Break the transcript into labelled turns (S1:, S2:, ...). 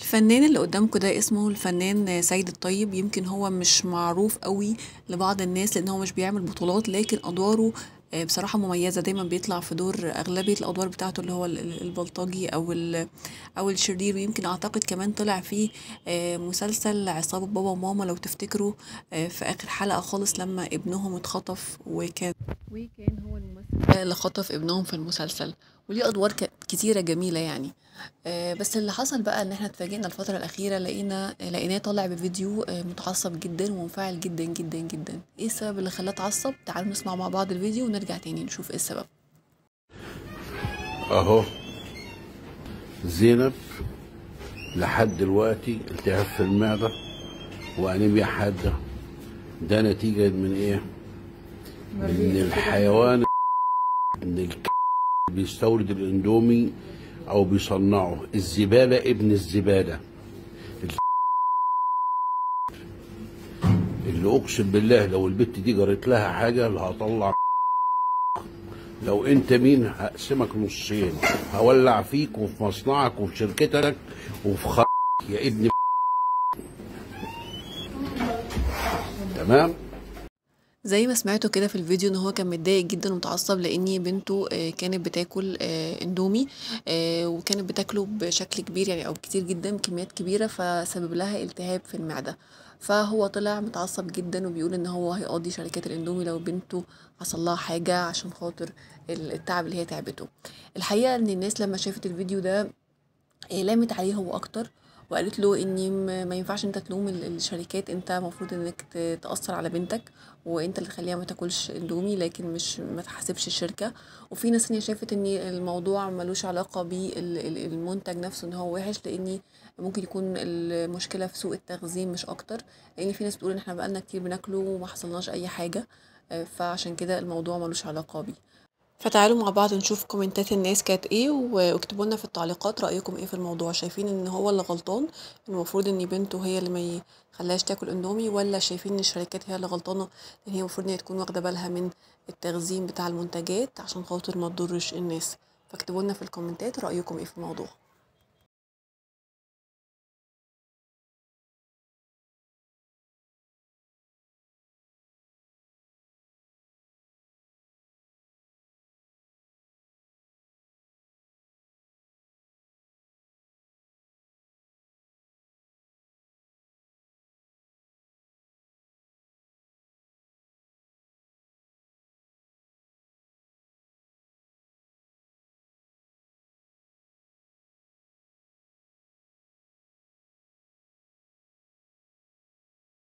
S1: الفنان اللي قدامكم ده اسمه الفنان سيد الطيب. يمكن هو مش معروف قوي لبعض الناس لان هو مش بيعمل بطولات، لكن ادواره بصراحة مميزة. دايما بيطلع في دور اغلبية الادوار بتاعته اللي هو البلطجي او الشرير. ويمكن اعتقد كمان طلع في مسلسل عصابة بابا وماما لو تفتكروا، في اخر حلقة خالص لما ابنهم اتخطف، وكان هو الممثل ده اللي خطف ابنهم في المسلسل. وليه ادوار كتيرة جميلة يعني. بس اللي حصل بقى ان احنا اتفاجئنا الفترة الأخيرة، لقيناه طالع بفيديو متعصب جدا ومنفعل جدا جدا جدا. ايه السبب اللي خلاه اتعصب؟ تعالوا نسمع مع بعض الفيديو ونرجع تاني نشوف ايه السبب.
S2: اهو زينب لحد دلوقتي التهاب في المعدة وانيميا حادة. ده نتيجة من ايه؟ من الحيوان ان بيستورد الاندومي او بيصنعه. الزبالة ابن الزبالة اللي اقسم بالله لو البت دي جرت لها حاجة اللي هطلع. لو انت مين هقسمك نصين، هولع فيك وفي مصنعك وفي شركتك وفي يا ابن. تمام.
S1: زي ما سمعتوا كده في الفيديو ان هو كان متضايق جدا ومتعصب لان بنته كانت بتاكل اندومي، وكانت بتاكله بشكل كبير يعني او كتير جدا بكميات كبيره، فسبب لها التهاب في المعده. فهو طلع متعصب جدا وبيقول ان هو هيقضي شركات الاندومي لو بنته حصل لها حاجه عشان خاطر التعب اللي هي تعبته. الحقيقه ان الناس لما شافت الفيديو ده لامت عليه هو اكتر، وقالت له ان ما ينفعش انت تلوم الشركات، انت المفروض انك تأثر على بنتك وانت اللي تخليها ما تاكلش اندومي، لكن مش ما تحاسبش الشركه. وفي ناس ثانيه شافت ان الموضوع ملوش علاقه بالمنتج نفسه ان هو وحش، لان ممكن يكون المشكله في سوء التخزين مش اكتر. لان في ناس بتقول ان احنا بقالنا كتير بناكله وما حصلناش اي حاجه، فعشان كده الموضوع ملوش علاقه بيه. فتعالوا مع بعض نشوف كومنتات الناس كانت ايه، واكتبوا لنا في التعليقات رأيكم ايه في الموضوع. شايفين ان هو اللي غلطان، المفروض ان بنته هي اللي ما يخليهاش تاكل اندومي، ولا شايفين ان الشركات هي اللي غلطانة ان هي المفروض ان هي تكون واخدة بالها من التخزين بتاع المنتجات عشان خاطر ما تضرش الناس؟ فاكتبوا لنا في الكومنتات رأيكم ايه في الموضوع.